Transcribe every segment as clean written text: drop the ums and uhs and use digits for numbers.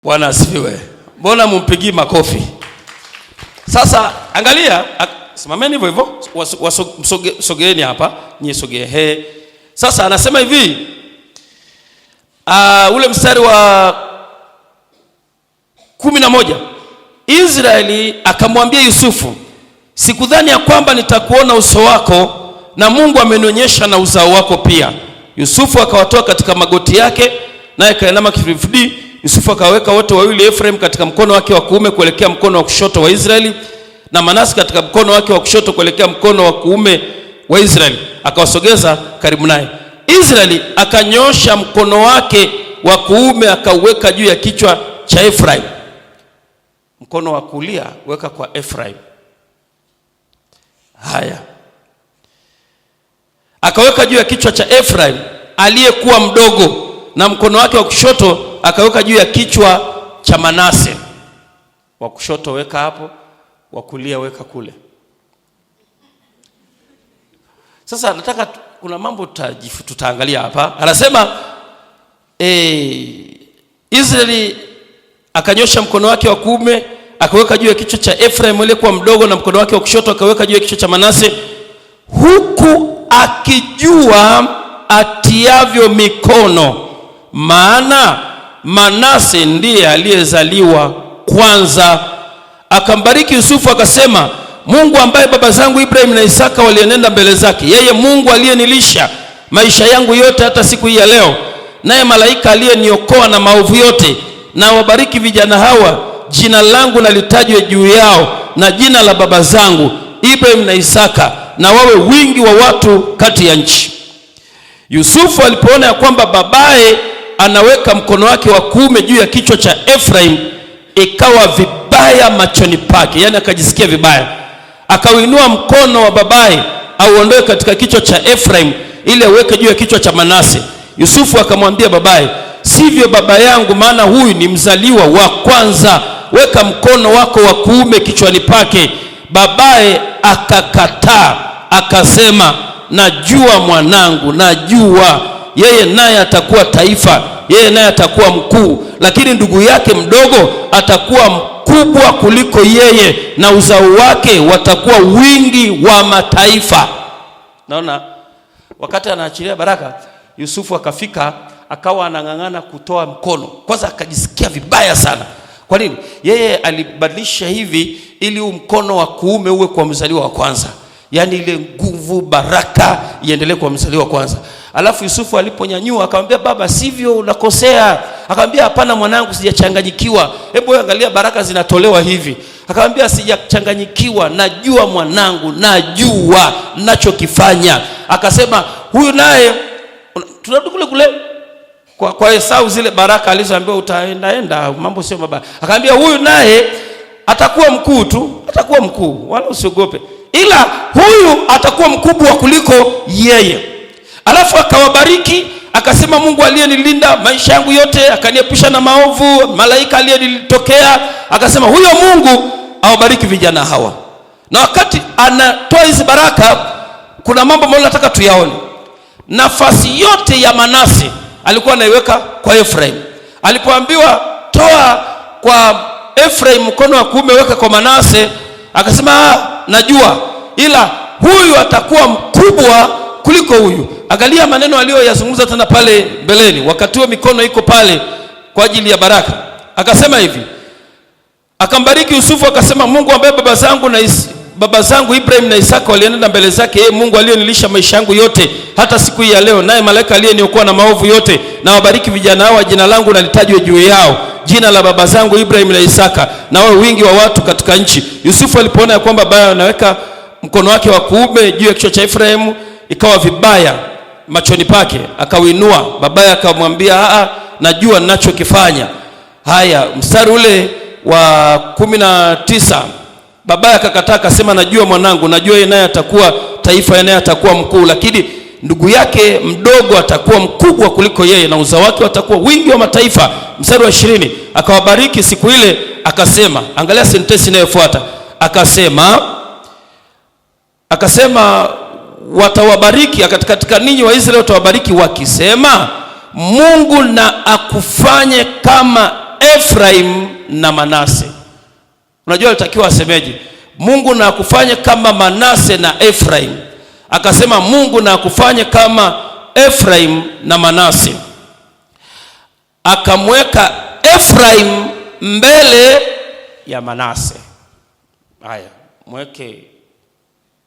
Bwana asifiwe. Mbona mumpigi makofi? Sasa angalia, simameni hivyo hivyo, sogeeni hapa, nyie sogee. Sasa anasema hivi, ule mstari wa 11, Israeli akamwambia Yusufu, sikudhani ya kwamba nitakuona uso wako, na Mungu amenionyesha na uzao wako pia. Yusufu akawatoa katika magoti yake, naye kainama kifudifudi. Yusufu akaweka wote wawili, Efraim katika mkono wake wa kuume kuelekea mkono wa kushoto wa Israeli, na Manase katika mkono wake wa kushoto kuelekea mkono wa kuume wa Israeli, akawasogeza karibu naye. Israeli akanyosha mkono wake wa kuume akauweka juu ya kichwa cha Efraim. Mkono wa kulia weka kwa Efraim. Haya, akaweka juu ya kichwa cha Efraim aliyekuwa mdogo, na mkono wake wa kushoto akaweka juu ya kichwa cha Manase. Wa kushoto weka hapo, wa kulia weka kule. Sasa nataka kuna mambo tutaangalia hapa. Anasema Israeli akanyosha mkono wake wa kuume akaweka juu ya kichwa cha Efraim aliyekuwa mdogo, na mkono wake wa kushoto akaweka juu ya kichwa cha Manase, huku akijua atiavyo mikono, maana Manase ndiye aliyezaliwa kwanza. Akambariki Yusufu akasema, Mungu ambaye baba zangu Ibrahim na Isaka walienenda mbele zake, yeye Mungu aliyenilisha maisha yangu yote hata siku hii ya leo, naye malaika aliyeniokoa na maovu yote, na wabariki vijana hawa, jina langu na litajwe juu yao, na jina la baba zangu Ibrahim na Isaka, na wawe wingi wa watu kati ya nchi. Yusufu alipoona ya kwamba babaye anaweka mkono wake wa kuume juu ya kichwa cha Efraim, ikawa vibaya machoni pake, yani akajisikia vibaya. Akauinua mkono wa babaye auondoe katika kichwa cha Efraim ili aweke juu ya kichwa cha Manase. Yusufu akamwambia babaye, sivyo baba yangu, maana huyu ni mzaliwa wa kwanza, weka mkono wako wa kuume kichwani pake. Babaye akakataa akasema, najua mwanangu, najua yeye naye atakuwa taifa, yeye naye atakuwa mkuu, lakini ndugu yake mdogo atakuwa mkubwa kuliko yeye, na uzao wake watakuwa wingi wa mataifa. Naona wakati anaachilia baraka, Yusufu akafika akawa anang'ang'ana kutoa mkono. Kwanza akajisikia vibaya sana. Kwa nini? Yeye alibadilisha hivi ili mkono wa kuume uwe kwa mzaliwa wa kwanza, yani ile nguvu, baraka iendelee kwa mzaliwa wa kwanza. Alafu Yusufu aliponyanyua akamwambia, baba, sivyo, unakosea. Akamwambia, hapana mwanangu, sijachanganyikiwa. Hebu angalia, baraka zinatolewa hivi. Akamwambia, sijachanganyikiwa, najua mwanangu, najua ninachokifanya. Akasema, huyu naye tunarudi kule kwa Esau, zile baraka alizoambiwa utaenda, mambo sio mabaya. Akamwambia, huyu naye atakuwa mkuu tu, atakuwa mkuu, wala usiogope, ila huyu atakuwa mkubwa kuliko yeye. Alafu akawabariki akasema, Mungu aliyenilinda maisha yangu yote akaniepusha na maovu, malaika aliyenitokea, akasema huyo Mungu awabariki vijana hawa. Na wakati anatoa hizi baraka, kuna mambo ambayo nataka tuyaone. Nafasi yote ya Manase alikuwa anaiweka kwa Efraim. Alipoambiwa toa kwa Efraim mkono wa kuume weka kwa Manase, akasema najua, ila huyu atakuwa mkubwa kuliko huyu. Angalia maneno aliyoyazungumza tena pale mbeleni, wakati huo mikono iko pale kwa ajili ya baraka. Akasema hivi, akambariki Yusufu akasema, Mungu ambaye baba zangu Ibrahim na Isaka walienenda mbele zake, yeye Mungu aliyenilisha maisha yangu yote hata siku hii ya leo, naye malaika aliyeniokoa na maovu yote, na wabariki vijana hawa, jina langu na litajwe juu yao, jina la baba zangu Ibrahim na Isaka, na wawe wingi wa watu katika nchi. Yusufu alipoona ya kwamba baba anaweka mkono wake wa kuume juu ya kichwa cha Efraim, ikawa vibaya machoni pake, akauinua. Babaye akamwambia, najua ninachokifanya. Haya, mstari ule wa 19, babaye akakataa akasema, najua mwanangu, najua yeye naye atakuwa taifa, yeye naye atakuwa mkuu, lakini ndugu yake mdogo atakuwa mkubwa kuliko yeye, na uzao wake watakuwa wingi wa mataifa. Mstari wa 20, akawabariki siku ile akasema, angalia sentensi inayofuata, akasema watawabariki katika ninyi wa Israeli, watawabariki wakisema, Mungu na akufanye kama Efraim na Manase. Unajua alitakiwa asemeje? Mungu na akufanye kama Manase na Efraim. Akasema Mungu na akufanye kama Efraim na Manase. Akamweka Efraim mbele ya Manase. Haya, mweke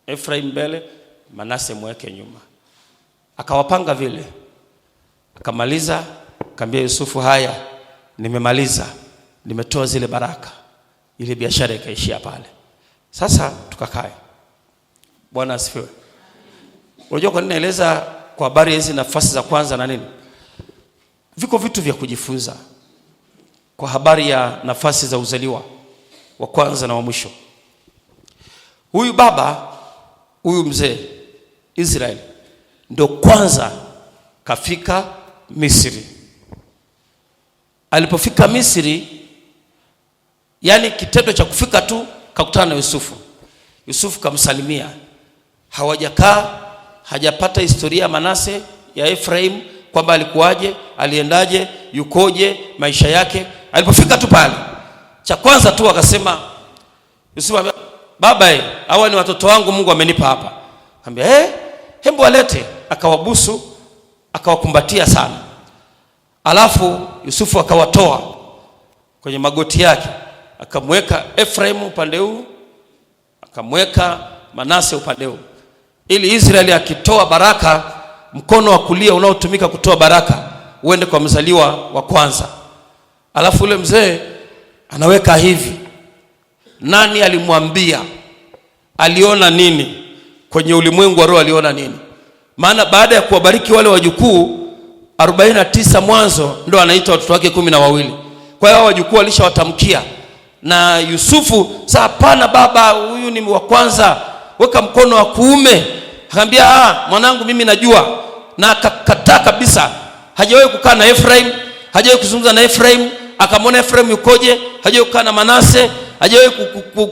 Efraim mbele, Manase mweke nyuma. Akawapanga vile. Akamaliza, akamwambia Yusufu, haya nimemaliza, nimetoa zile baraka. Ile biashara ikaishia pale. Sasa tukakae. Bwana asifiwe. Unajua kwa nini naeleza kwa habari hizi nafasi za kwanza na nini? Viko vitu vya kujifunza kwa habari ya nafasi za uzaliwa wa kwanza na wa mwisho. Huyu baba, huyu mzee Israeli ndio kwanza kafika Misri. Alipofika Misri, yani kitendo cha kufika tu kakutana na Yusufu. Yusufu kamsalimia. Hawajakaa, hajapata historia ya Manase, ya Efraim, kwamba alikuwaje, aliendaje, yukoje, maisha yake. Alipofika tu pale, cha kwanza tu akasema Yusufu, baba hawa ni watoto wangu Mungu amenipa hapa. Akamwambia hebu walete. Akawabusu, akawakumbatia sana. Alafu Yusufu akawatoa kwenye magoti yake, akamweka Efraim upande huu, akamweka Manase upande huu, ili Israeli akitoa baraka, mkono wa kulia unaotumika kutoa baraka uende kwa mzaliwa wa kwanza. Alafu ule mzee anaweka hivi. Nani alimwambia? Aliona nini kwenye ulimwengu wa roho? Aliona nini? Maana baada ya kuwabariki wale wajukuu 49 mwanzo, ndo anaita watoto wake 12. Kwa hiyo wajukuu alishawatamkia. Na Yusufu, sasa hapana baba, huyu ni wa kwanza, weka mkono wa kuume. Akamwambia mwanangu, mimi najua. Na akakataa kabisa. Hajawahi kukaa na Efraim, hajawahi kuzungumza na Efraim, akamwona Efraim yukoje, hajawahi kukaa na Manase, hajawahi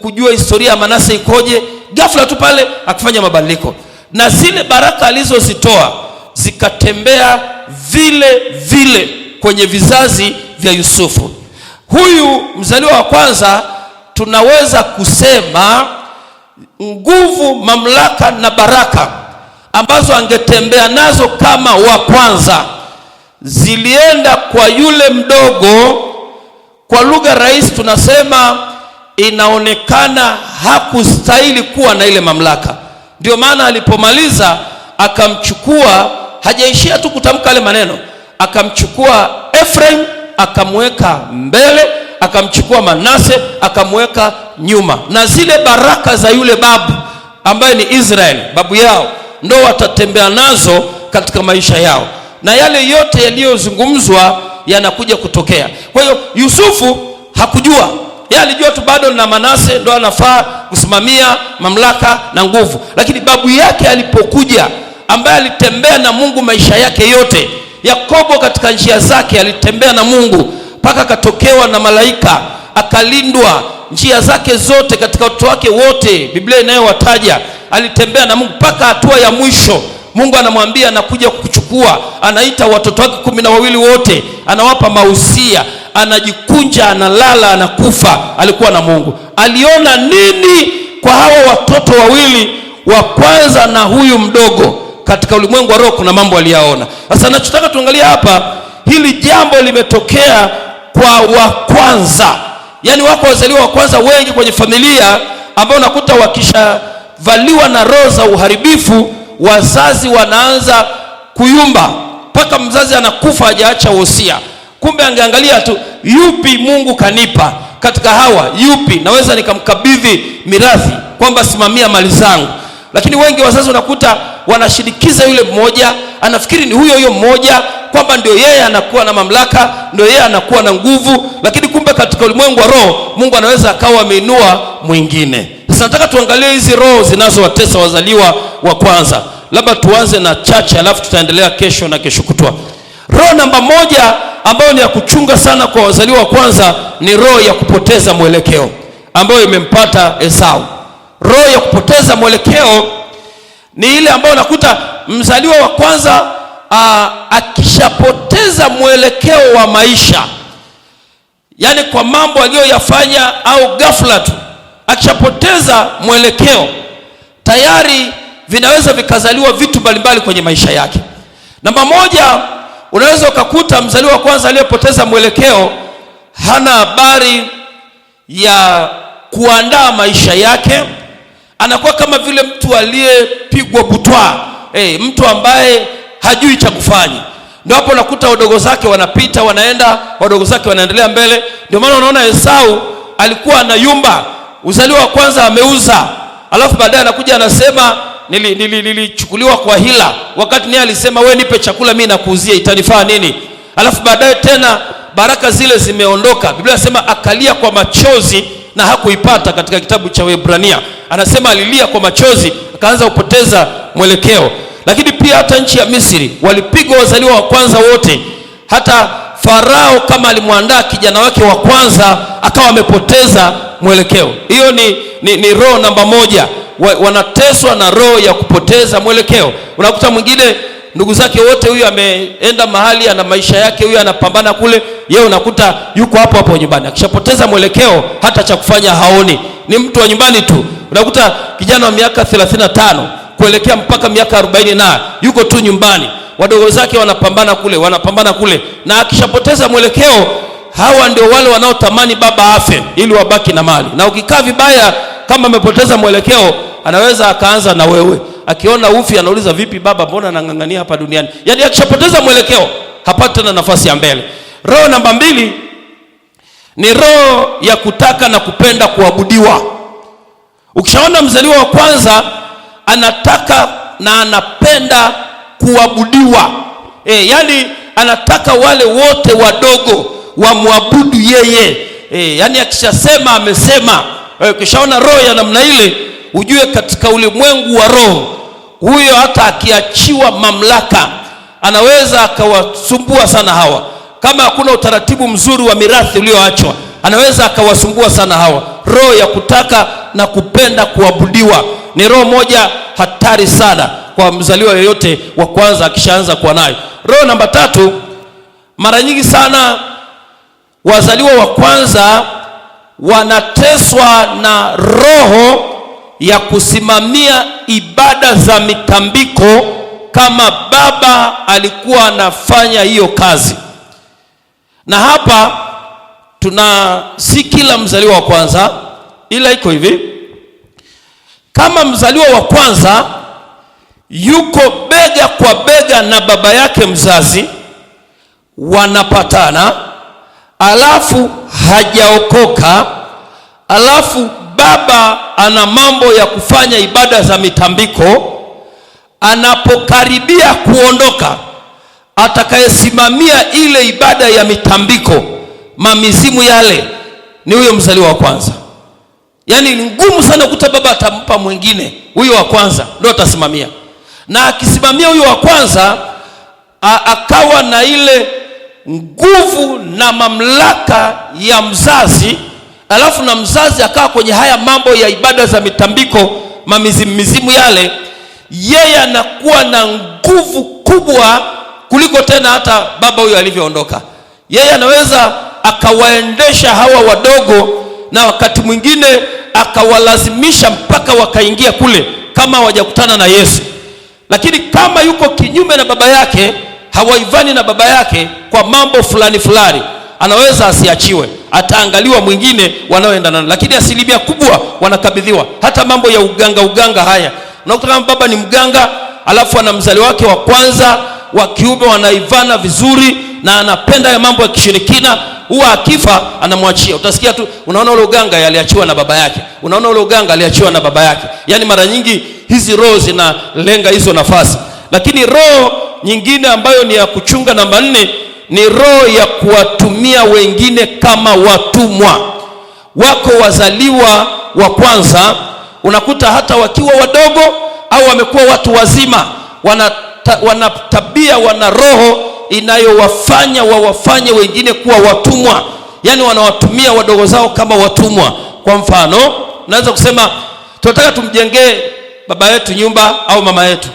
kujua historia ya Manase ikoje. Ghafla tu pale akafanya mabadiliko. Na zile baraka alizozitoa zikatembea vile vile kwenye vizazi vya Yusufu. Huyu mzaliwa wa kwanza tunaweza kusema nguvu, mamlaka na baraka ambazo angetembea nazo kama wa kwanza zilienda kwa yule mdogo. Kwa lugha rahisi tunasema inaonekana hakustahili kuwa na ile mamlaka. Ndio maana alipomaliza akamchukua, hajaishia tu kutamka yale maneno, akamchukua Efraim akamweka mbele, akamchukua Manase akamweka nyuma. Na zile baraka za yule babu ambaye ni Israeli, babu yao, ndo watatembea nazo katika maisha yao, na yale yote yaliyozungumzwa yanakuja kutokea. Kwa hiyo Yusufu hakujua, yeye alijua tu bado na Manase ndo anafaa kusimamia mamlaka na nguvu. Lakini babu yake alipokuja, ambaye alitembea na Mungu maisha yake yote, Yakobo katika njia zake alitembea na Mungu mpaka akatokewa na malaika, akalindwa njia zake zote, katika watoto wake wote Biblia inayowataja alitembea na Mungu mpaka hatua ya mwisho. Mungu anamwambia anakuja kukuchukua, anaita watoto wake 12 wote, anawapa mausia, anajikunja, analala, anakufa. Alikuwa na Mungu. Aliona nini kwa hawa watoto wawili, wa kwanza na huyu mdogo? Katika ulimwengu wa roho kuna mambo aliyaona. Sasa nachotaka tuangalia hapa, hili jambo limetokea kwa wa kwanza. Yaani wako wazaliwa wa kwanza wengi kwenye familia ambao unakuta wakishavaliwa na roho za uharibifu, wazazi wanaanza kuyumba mpaka mzazi anakufa hajaacha wosia. Kumbe angeangalia tu, yupi Mungu kanipa katika hawa, yupi naweza nikamkabidhi mirathi, kwamba simamia mali zangu. Lakini wengi wazazi unakuta wanashirikiza yule mmoja, anafikiri ni huyo mmoja, kwamba ndio yeye anakuwa na mamlaka, ndio yeye anakuwa na nguvu. Lakini kumbe katika ulimwengu wa roho Mungu anaweza akawa ameinua mwingine. Sasa nataka tuangalie hizi roho zinazowatesa wazaliwa wa kwanza. Labda tuanze na chache, alafu tutaendelea kesho na kesho kutwa. Roho namba 1 ambayo ni ya kuchunga sana kwa wazaliwa wa kwanza ni roho ya kupoteza mwelekeo, ambayo imempata Esau. Roho ya kupoteza mwelekeo ni ile ambayo unakuta mzaliwa wa kwanza akishapoteza mwelekeo wa maisha, yani kwa mambo aliyoyafanya au ghafla tu akishapoteza mwelekeo, tayari vinaweza vikazaliwa vitu mbalimbali kwenye maisha yake. Namba moja, unaweza ukakuta mzaliwa wa kwanza aliyepoteza mwelekeo hana habari ya kuandaa maisha yake. Anakuwa kama vile mtu aliyepigwa butwa, mtu ambaye hajui cha kufanya. Ndio hapo unakuta wadogo zake wanapita, wanaenda, wadogo zake wanaendelea mbele. Ndio maana unaona Esau alikuwa anayumba, uzaliwa wa kwanza ameuza, alafu baadaye anakuja anasema nilichukuliwa kwa hila, wakati naye alisema wewe nipe chakula mimi nakuuzia, itanifaa nini? Alafu baadaye tena baraka zile zimeondoka. Biblia inasema akalia kwa machozi na hakuipata. Katika kitabu cha Waebrania anasema alilia kwa machozi, akaanza kupoteza mwelekeo. Lakini pia hata nchi ya Misri walipigwa wazaliwa wa kwanza wote. Hata Farao kama alimwandaa kijana wake wa kwanza akawa amepoteza mwelekeo. Hiyo ni roho namba moja. Wanateswa na roho ya kupoteza mwelekeo. Unakuta mwingine ndugu zake wote, huyu ameenda mahali ana maisha yake, huyu anapambana kule, yeye unakuta yuko hapo hapo nyumbani. Akishapoteza mwelekeo hata cha kufanya haoni, ni mtu wa nyumbani tu. Unakuta kijana wa miaka 35 kuelekea mpaka miaka 40 na yuko tu nyumbani, wadogo zake wanapambana kule, na akishapoteza mwelekeo, hawa ndio wale wanaotamani baba afe ili wabaki na mali. Na ukikaa vibaya kama amepoteza mwelekeo, anaweza akaanza na wewe. Akiona ufi anauliza vipi baba, mbona nang'ang'ania hapa duniani? Yaani akishapoteza mwelekeo hapati tena nafasi ya mbele. Roho namba 2 ni roho ya kutaka na kupenda kuabudiwa. Ukishaona mzaliwa wa kwanza anataka na anapenda kuabudiwa, yani anataka wale wote wadogo wamwabudu yeye, yani akishasema amesema. Ukishaona roho ya namna ile, ujue katika ulimwengu wa roho, huyo hata akiachiwa mamlaka anaweza akawasumbua sana hawa. Kama hakuna utaratibu mzuri wa mirathi ulioachwa, anaweza akawasumbua sana hawa. Roho ya kutaka na kupenda kuabudiwa ni roho moja hatari sana kwa mzaliwa yeyote wa kwanza akishaanza kuwa nayo. Roho namba 3, mara nyingi sana wazaliwa wa kwanza wanateswa na roho ya kusimamia ibada za mitambiko kama baba alikuwa anafanya hiyo kazi. Na hapa si kila mzaliwa wa kwanza, ila iko hivi. Kama mzaliwa wa kwanza yuko bega kwa bega na baba yake mzazi, wanapatana, alafu hajaokoka, alafu baba ana mambo ya kufanya ibada za mitambiko, anapokaribia kuondoka, atakayesimamia ile ibada ya mitambiko, mamizimu yale, ni huyo mzaliwa wa kwanza. Yaani ni ngumu sana kukuta baba atampa mwingine, huyo wa kwanza ndio atasimamia. Na akisimamia huyo wa kwanza, akawa na ile nguvu na mamlaka ya mzazi, alafu na mzazi akawa kwenye haya mambo ya ibada za mitambiko, mamizimu yale, yeye anakuwa na nguvu kubwa kuliko tena hata baba huyo alivyoondoka. Yeye anaweza akawaendesha hawa wadogo, na wakati mwingine akawalazimisha mpaka wakaingia kule kama hawajakutana na Yesu. Lakini kama yuko kinyume na baba yake, hawaivani na baba yake kwa mambo fulani fulani, anaweza asiachiwe, ataangaliwa mwingine wanaoendana. Lakini asilimia kubwa wanakabidhiwa. Hata mambo ya uganga haya, unakuta kama baba ni mganga, alafu ana mzaliwa wake wa kwanza wa kiume, wanaivana vizuri na anapenda ya mambo ya kishirikina, huwa akifa anamwachia. Utasikia tu unaona ule uganga aliachiwa na baba yake, unaona ule uganga aliachiwa na baba yake. Yaani mara nyingi hizi roho zinalenga hizo nafasi. Lakini roho nyingine ambayo ni ya kuchunga, namba 4, ni roho ya kuwatumia wengine kama watumwa. Wako wazaliwa wa kwanza, unakuta hata wakiwa wadogo au wamekuwa watu wazima, wana tabia, wana roho inayowafanya wawafanye wengine kuwa watumwa. Yaani wanawatumia wadogo zao kama watumwa. Kwa mfano, naweza kusema tunataka tumjengee baba yetu nyumba au mama yetu.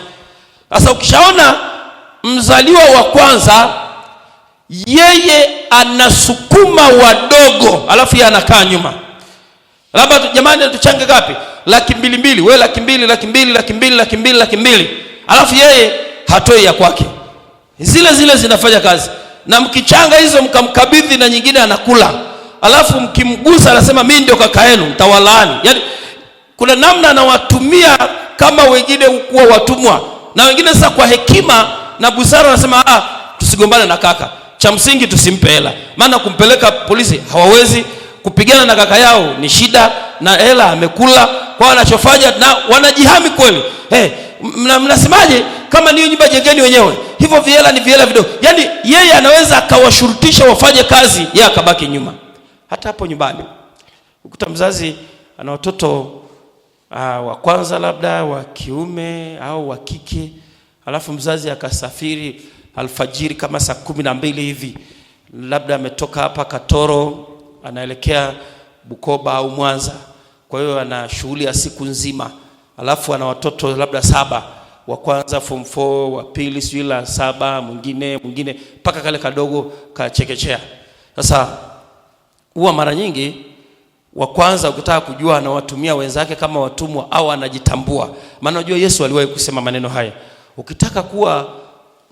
Sasa ukishaona mzaliwa wa kwanza yeye anasukuma wadogo, alafu yeye anakaa nyuma. Labda jamani tuchange gapi? 200,000. Wewe 200,000, alafu yeye hatoi ya kwake. Zile zinafanya kazi. Na mkichanga hizo mkamkabidhi na nyingine anakula, alafu mkimgusa anasema mimi ndio kaka yenu, mtawalaani. Yaani kuna namna anawatumia kama wengine kuwa watumwa, na wengine sasa kwa hekima na busara anasema tusigombane na kaka, cha msingi tusimpe hela, maana kumpeleka polisi hawawezi, kupigana na kaka yao ni shida, na hela amekula. Kwa wanachofanya na wanajihami kweli. Mnasemaje kama niyo nyumba jengeni wenyewe, hivyo vihela ni vihela vidogo. Yaani yeye anaweza akawashurutisha wafanye kazi, yeye akabaki nyuma. Hata hapo nyumbani ukuta mzazi ana watoto wa kwanza labda wa kiume au wa kike, alafu mzazi akasafiri alfajiri kama saa 12 hivi, labda ametoka hapa Katoro anaelekea Bukoba au Mwanza. Kwa hiyo ana shughuli ya siku nzima, alafu ana watoto labda 7, wa kwanza form 4, wa pili sio la 7, mwingine mpaka kale kadogo kachekechea. Sasa huwa mara nyingi wa kwanza ukitaka kujua anawatumia wenzake kama watumwa au anajitambua. Maana unajua Yesu aliwahi kusema maneno haya, ukitaka kuwa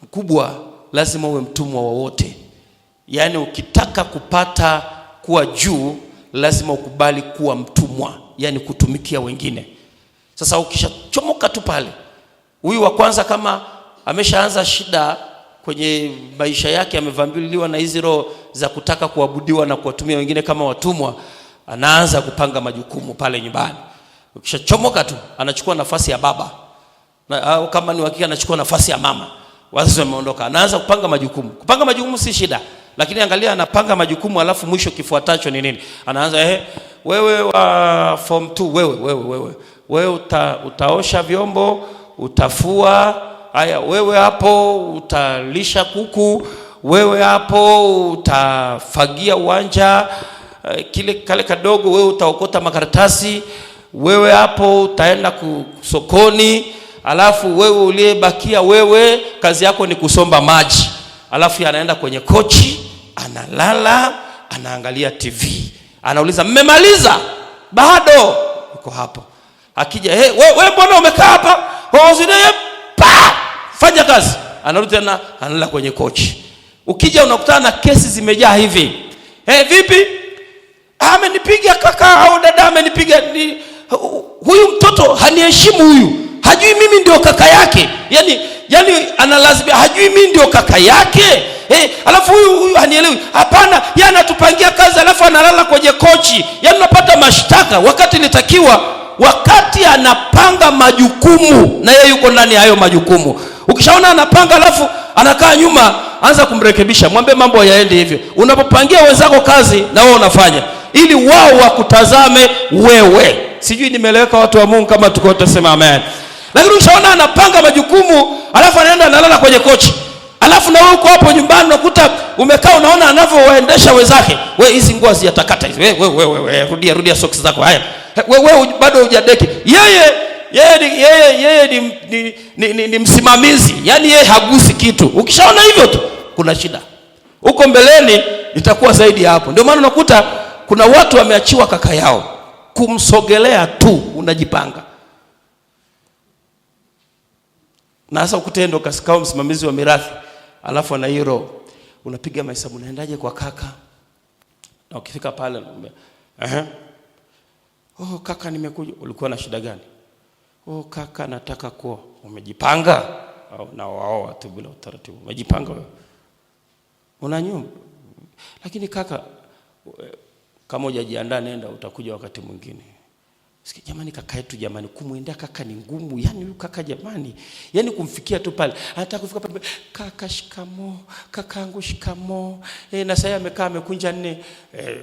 mkubwa lazima uwe mtumwa wa wote. Yaani ukitaka kupata kuwa juu lazima ukubali kuwa mtumwa, yani kutumikia wengine. Sasa ukishachomoka tu pale, huyu wa kwanza kama ameshaanza shida kwenye maisha yake, amevambiliwa na hizi roho za kutaka kuabudiwa na kuwatumia wengine kama watumwa, anaanza kupanga majukumu pale nyumbani. Ukishachomoka tu anachukua nafasi ya baba, au kama ni hakika anachukua nafasi ya mama. Wazazi wameondoka, anaanza kupanga majukumu. Kupanga majukumu si shida, lakini angalia anapanga majukumu alafu mwisho kifuatacho ni nini? Anaanza wewe wa form 2, wewe utaosha vyombo, utafua. Haya, wewe hapo utalisha kuku, wewe hapo utafagia uwanja, kale kadogo wewe utaokota makaratasi, wewe hapo utaenda sokoni, alafu wewe uliyebakia wewe kazi yako ni kusomba maji. Alafu anaenda kwenye kochi, analala, anaangalia TV. Anauliza mmemaliza? Bado. Uko hapo. Akija, wewe mbona umekaa hapa? Fanya kazi. Anarudi tena analala kwenye kochi. Ukija unakutana na kesi zimejaa hivi. Vipi? Amenipiga kaka au dada amenipiga. Huyu mtoto haniheshimu huyu. Hajui mimi ndio kaka yake. Yaani analazimia hajui mimi ndio kaka yake. Alafu huyu hanielewi. Hapana, yeye anatupangia kazi alafu analala kwenye kochi. Yaani unapata mashtaka wakati nitakiwa, wakati anapanga majukumu na yeye yuko ndani ya hayo majukumu. Ukishaona anapanga alafu anakaa nyuma, anza kumrekebisha. Mwambie mambo yaende hivyo. Unapopangia wenzako kazi na wewe unafanya, ili wao wakutazame wewe. Sijui nimeeleweka watu wa Mungu? Kama tuko tutasema amen. Lakini ukishaona anapanga majukumu alafu anaenda analala kwenye kochi, alafu na wewe uko hapo nyumbani unakuta umekaa unaona anavyowaendesha wenzake. Wewe hizi nguo ziatakata hizi. Wewe rudia socks zako. Haya. Wewe bado hujadeki. Yeye ni msimamizi. Yaani yeye hagusi kitu. Ukishaona hivyo tu kuna shida. Huko mbeleni itakuwa zaidi hapo. Ndio maana unakuta kuna watu wameachiwa kaka yao, kumsogelea tu unajipanga. Na sasa ukutendo kasikao msimamizi wa mirathi, alafu ana hilo unapiga mahesabu, unaendaje kwa kaka? Na ukifika pale unamwambia kaka nimekuja. Ulikuwa na shida gani? Kaka nataka kuoa. Umejipanga? Au na waoa tu bila utaratibu? Umejipanga wewe? Una nyumba? Lakini kaka, kama hujajiandaa nenda, utakuja wakati mwingine. Sikia jamani, kaka yetu jamani, kumuendea kaka ni ngumu. Yaani huyu kaka jamani, yaani kumfikia tu pale, anataka kufika pale, kaka shikamo, kakaangu shikamo. Na sasa amekaa amekunja 4.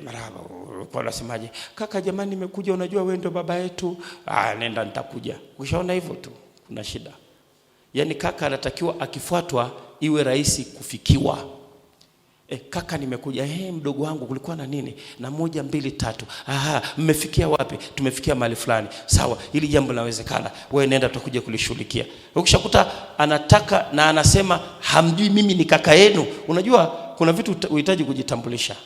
Marahaba, ulikuwa unasemaje? Kaka jamani nimekuja, unajua wewe ndio baba yetu. Nenda nitakuja. Ukishaona hivyo tu kuna shida. Yaani kaka anatakiwa akifuatwa iwe rahisi kufikiwa. Kaka nimekuja. Mdogo wangu kulikuwa na nini? Na 1 2 3. Mmefikia wapi? Tumefikia mahali fulani. Sawa, hili jambo linawezekana. Wewe nenda tutakuja kulishughulikia. Ukishakuta anataka na anasema hamjui mimi ni kaka yenu. Unajua kuna vitu uhitaji kujitambulisha.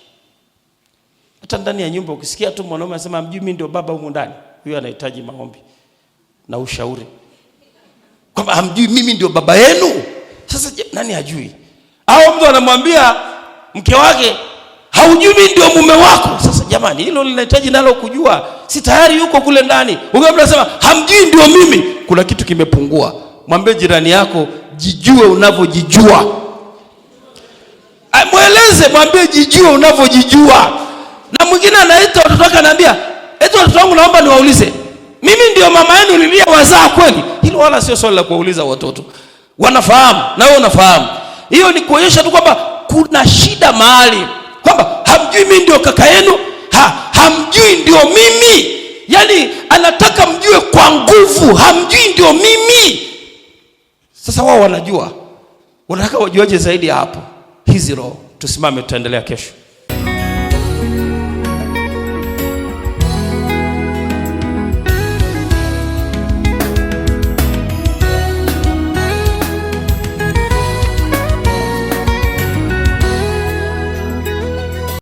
Hata ndani ya nyumba ukisikia tu mwanaume anasema hamjui mimi ndio baba huko ndani, huyo anahitaji maombi na ushauri. Kwamba hamjui mimi ndio baba yenu. Sasa nani hajui? Au mtu anamwambia mke wake haujui mimi ndio mume wako. Sasa jamani, hilo linahitaji nalo kujua. Si tayari yuko kule ndani. Ungesema hamjui ndio mimi, kuna kitu kimepungua. Mwambie jirani yako jijue unavyojijua. Mueleze, mwambie jijue unavyojijua. Na mwingine anaita watoto wake anaambia, "Eti watoto wangu naomba niwaulize, mimi ndio mama yenu niliyewazaa kweli?" Hilo wala sio swali la kuwauliza watoto. Wanafahamu, na wewe unafahamu. Hiyo ni kuonyesha tu kwamba kuna shida mahali. Kwamba hamjui mimi ndio kaka yenu, hamjui ndio mimi. Yaani anataka mjue kwa nguvu, hamjui ndio mimi. Sasa wao wanajua. Wanataka wajuaje zaidi hapo? Hizi roho. Tusimame, tutaendelea kesho.